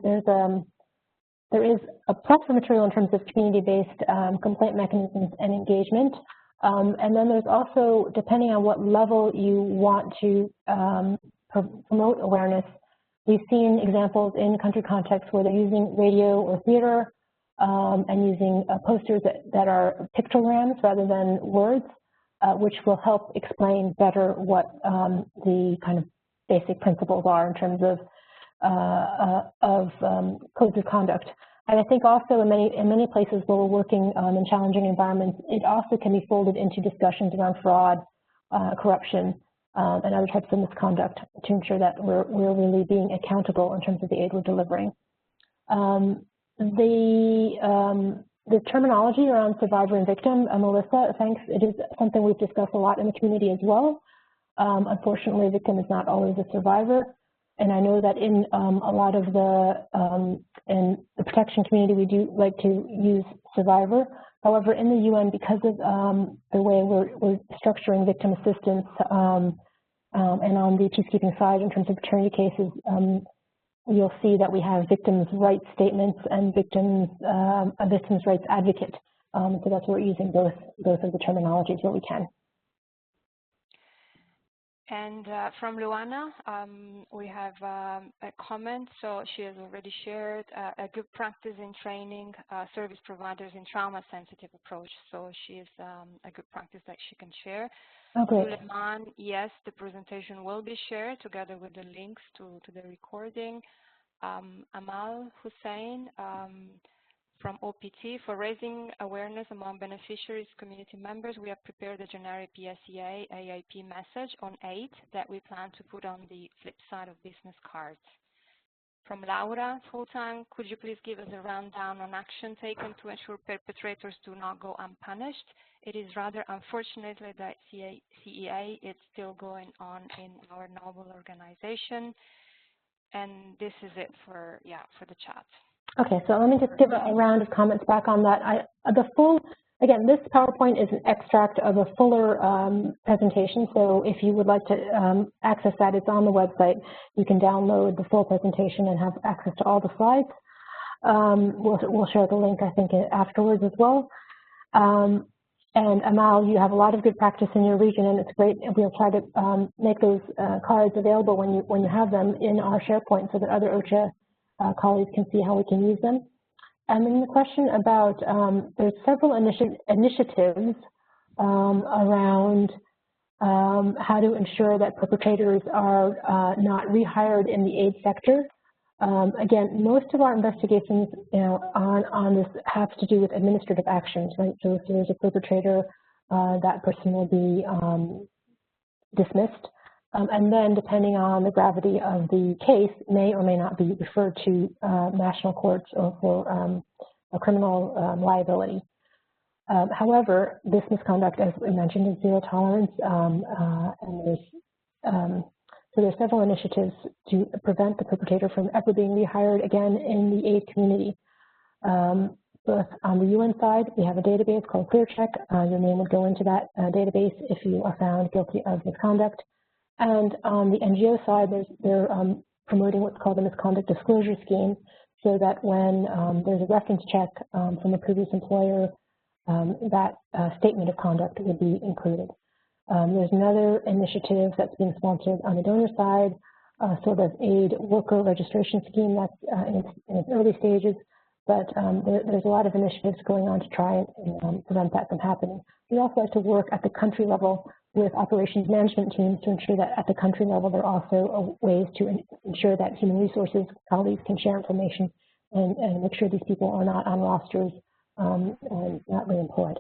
is a plus for material in terms of community-based complaint mechanisms and engagement. And then there's also, depending on what level you want to promote awareness, we've seen examples in country contexts where they're using radio or theater and using posters that are pictograms rather than words, which will help explain better what the kind of basic principles are in terms of codes of conduct. And I think also in many places where we're working in challenging environments, it also can be folded into discussions around fraud, corruption, and other types of misconduct to ensure that we're really being accountable in terms of the aid we're delivering. The terminology around survivor and victim, Melissa, thanks. It is something we've discussed a lot in the community as well. Unfortunately, a victim is not always a survivor. And I know that in a lot of in the protection community, we do like to use survivor. However, in the UN, because of the way we're structuring victim assistance and on the peacekeeping side in terms of paternity cases, you'll see that we have victims' rights statements and a victims' rights advocate. So that's where we're using both of the terminologies where we can. And from Luana, we have a comment. So she has already shared a good practice in training service providers in trauma-sensitive approach. So she is a good practice that she can share. Okay. Suleiman, yes, the presentation will be shared together with the links to the recording. Amal Hussein from OPT, for raising awareness among beneficiaries, community members, we have prepared a generic PSEA AIP message on 8 that we plan to put on the flip side of business cards. From Laura Fulton, could you please give us a rundown on action taken to ensure perpetrators do not go unpunished? It is rather unfortunately that CEA is still going on in our noble organization. And this is it for the chat. Okay, so let me just give a round of comments back on that. Again, this PowerPoint is an extract of a fuller presentation, so if you would like to access that, it's on the website. You can download the full presentation and have access to all the slides. We'll share the link, I think, afterwards as well. And Amal, you have a lot of good practice in your region, and it's great. We'll try to make those cards available when you have them in our SharePoint so that other OCHA colleagues can see how we can use them. And then the question about, there's several initiatives around how to ensure that perpetrators are not rehired in the aid sector. Again, most of our investigations, on this have to do with administrative actions, right? So if there's a perpetrator, that person will be dismissed, and then depending on the gravity of the case, may or may not be referred to national courts or for a criminal liability. However, this misconduct, as we mentioned, is zero tolerance, and there's so there's several initiatives to prevent the perpetrator from ever being rehired again in the aid community. Both on the UN side, we have a database called ClearCheck. Your name would go into that database if you are found guilty of misconduct. And on the NGO side, they're promoting what's called a misconduct disclosure scheme, so that when there's a reference check from a previous employer, that statement of conduct would be included. There's another initiative that's being sponsored on the donor side, sort of aid worker registration scheme that's in its early stages, but there's a lot of initiatives going on to try and prevent that from happening. We also like to work at the country level with operations management teams to ensure that at the country level there are also ways to ensure that human resources colleagues can share information and make sure these people are not on rosters and not reemployed.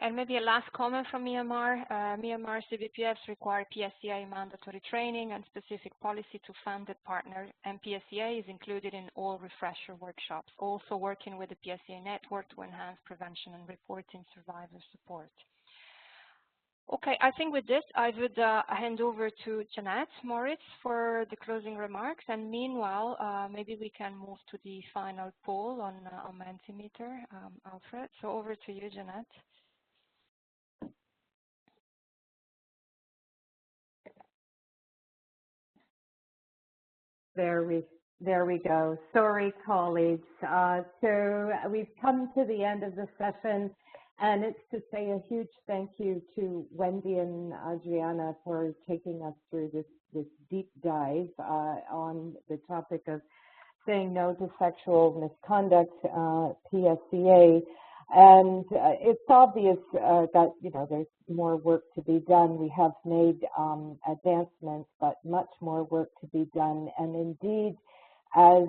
And maybe a last comment from Myanmar. Myanmar CBPFs require PSCA mandatory training and specific policy to funded partner, and PSCA is included in all refresher workshops, also working with the PSCA network to enhance prevention and reporting survivor support. Okay, I think with this, I would hand over to Jeanette Moritz for the closing remarks. And meanwhile, maybe we can move to the final poll on Mentimeter, Alfred. So over to you, Jeanette. There we go. Sorry, colleagues. So we've come to the end of the session, and it's to say a huge thank you to Wendy and Adriana for taking us through this deep dive on the topic of saying no to sexual misconduct, PSCA. And it's obvious that, there's more work to be done. We have made advancements, but much more work to be done. And indeed, as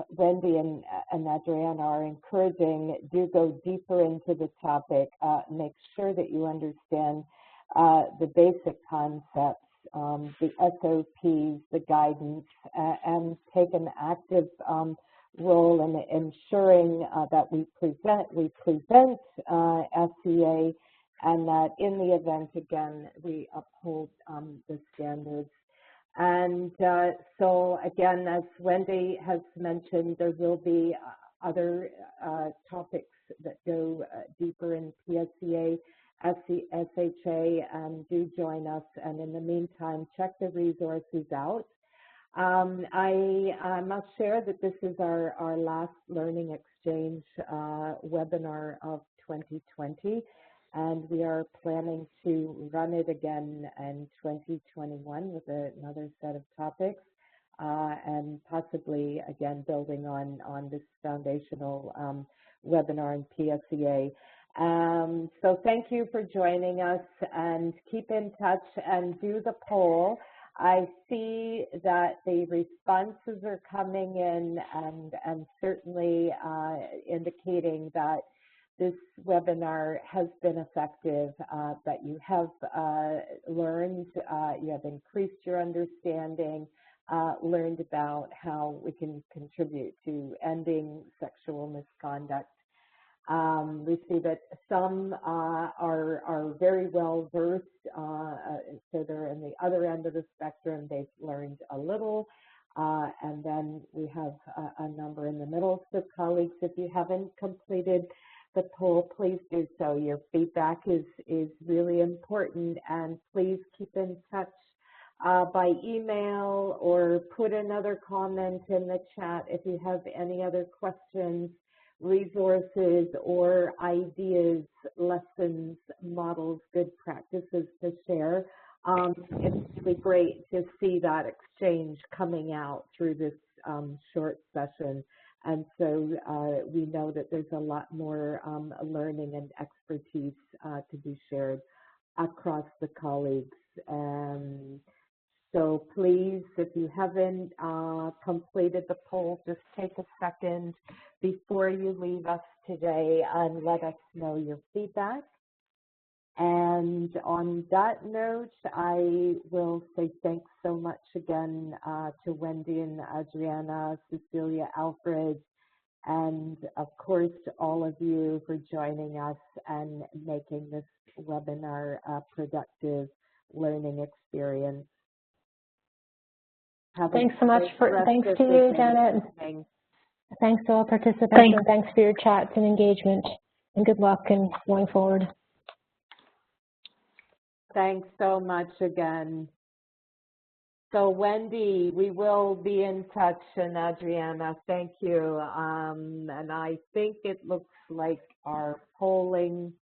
Wendy and Adriana are encouraging, do go deeper into the topic. Make sure that you understand the basic concepts, the SOPs, the guidance, and take an active role in ensuring that we present SCA, and that in the event, again, we uphold the standards. And so, again, as Wendy has mentioned, there will be other topics that go deeper in PSCA, SHA, and do join us. And in the meantime, check the resources out. I must share that this is our last Learning Exchange webinar of 2020, and we are planning to run it again in 2021 with another set of topics, and possibly, again, building on this foundational webinar in PSCA. So thank you for joining us, and keep in touch and do the poll. I see that the responses are coming in and certainly indicating that this webinar has been effective, that you have learned, you have increased your understanding, learned about how we can contribute to ending sexual misconduct. We see that some are very well versed, so they're in the other end of the spectrum. They've learned a little, and then we have a number in the middle. So colleagues, if you haven't completed the poll, please do so. Your feedback is really important, and please keep in touch by email or put another comment in the chat if you have any other questions, resources, or ideas, lessons, models, good practices to share. It's really great to see that exchange coming out through this short session. And so we know that there's a lot more learning and expertise to be shared across the colleagues. So please, if you haven't completed the poll, just take a second before you leave us today and let us know your feedback. And on that note, I will say thanks so much again to Wendy and Adriana, Cecilia, Alfred, and of course to all of you for joining us and making this webinar a productive learning experience. Thanks so much thanks to you, Janet. Thanks to all participants, and thanks for your chats and engagement. And good luck in going forward. Thanks so much again. So Wendy, we will be in touch, and Adriana, thank you. And I think it looks like our polling